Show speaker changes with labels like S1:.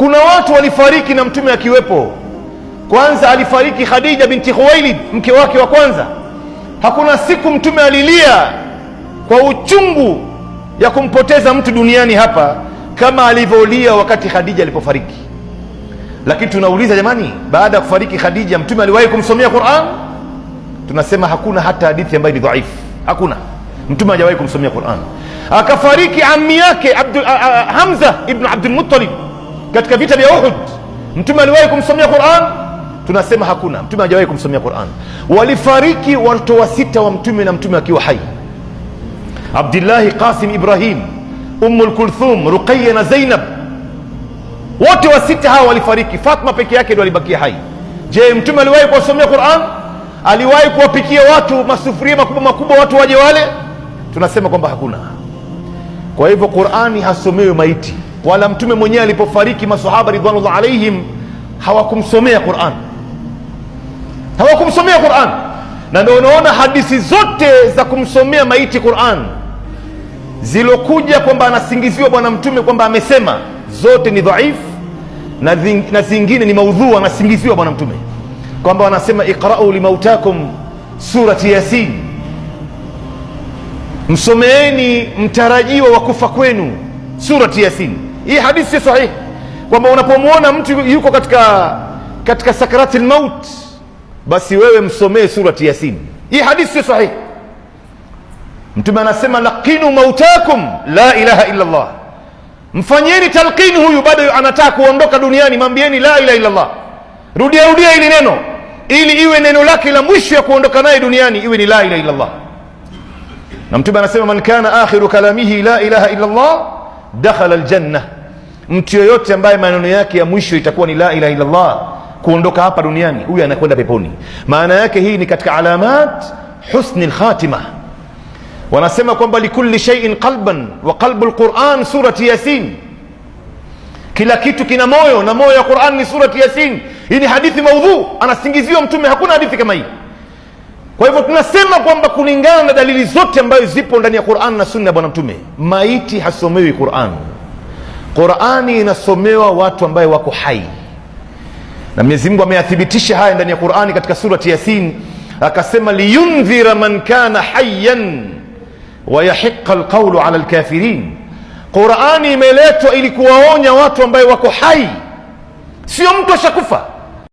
S1: Kuna watu walifariki na mtume akiwepo. Kwanza alifariki Khadija binti Khuwailid, mke wake wa kwanza. Hakuna siku mtume alilia kwa uchungu ya kumpoteza mtu duniani hapa kama alivyolia wakati Khadija alipofariki. Lakini tunauliza jamani, baada ya kufariki Khadija mtume aliwahi kumsomea Qur'an? Tunasema hakuna hata hadithi ambayo ni dhaifu. Hakuna, mtume hajawahi kumsomea Qur'an. Akafariki ammi yake Hamza ibn Abdul Muttalib katika vita vya Uhud, mtume aliwahi kumsomea Qur'an? Tunasema hakuna, mtume hajawahi kumsomea Qur'an. Walifariki watoto wa sita wa mtume na mtume akiwa hai: Abdullah, Qasim, Ibrahim, Ummul Kulthum, Ruqayya na Zainab. Wote wa sita hawa walifariki. Fatma peke yake ndio alibakia hai. Je, mtume aliwahi kuwasomea Qur'an? Aliwahi kuwapikia watu masufuria makubwa makubwa watu waje wale? Tunasema kwamba hakuna. Kwa hivyo Qur'ani hasomewi maiti, wala mtume mwenyewe alipofariki maswahaba ridwanullah alaihim hawakumsomea Qur'an, hawakumsomea Qur'an. Na ndio unaona hadithi zote za kumsomea maiti Qur'an zilokuja kwamba anasingiziwa bwana mtume kwamba amesema, zote ni dhaif na zingine ni maudhu. Anasingiziwa bwana mtume kwamba wanasema iqra'u limautakum surati Yasin, msomeeni mtarajiwa wa kufa kwenu surati Yasin. Hii hadithi si sahihi, kwamba unapomwona mtu yuko katika sakaratil maut basi wewe msomee surati Yasin. Hii hadithi si sahihi. Mtume anasema laqinu mautakum la ilaha illa Allah, mfanyeni talqini huyu bado anataka kuondoka duniani, mwambieni la ilaha illa Allah. Rudia hili neno ili iwe neno lake la mwisho ya kuondoka naye duniani, iwe ni la ilaha illa Allah. Na mtume anasema man kana akhiru kalamihi la ilaha illa Allah dakhala aljanna, mtu yoyote ambaye maneno yake ya mwisho itakuwa ni la ilaha illa Allah, kuondoka hapa duniani, huyu anakwenda peponi. Maana yake hii ni katika alamat husni alkhatima. Wanasema kwamba likulli shay'in qalban wa qalbu alquran surati Yasin, kila kitu kina moyo na moyo wa Qur'an ni surati Yasin. Hii ni hadithi maudhu, anasingiziwa mtume, hakuna hadithi kama hii. Kwa hivyo tunasema kwamba kulingana na dalili zote ambazo zipo ndani ya Qur'an na sunna ya bwana mtume, maiti hasomewi Qur'an. Qur'ani inasomewa watu ambao wako hai, na Mwenyezi Mungu ameyathibitisha haya ndani ya Qur'ani katika surati Yasin, akasema liyundhira man kana hayyan wa yahiqqa alqawlu ala alkafirin. Qur'ani imeletwa ili kuwaonya watu ambao wako hai, sio mtu ashakufa.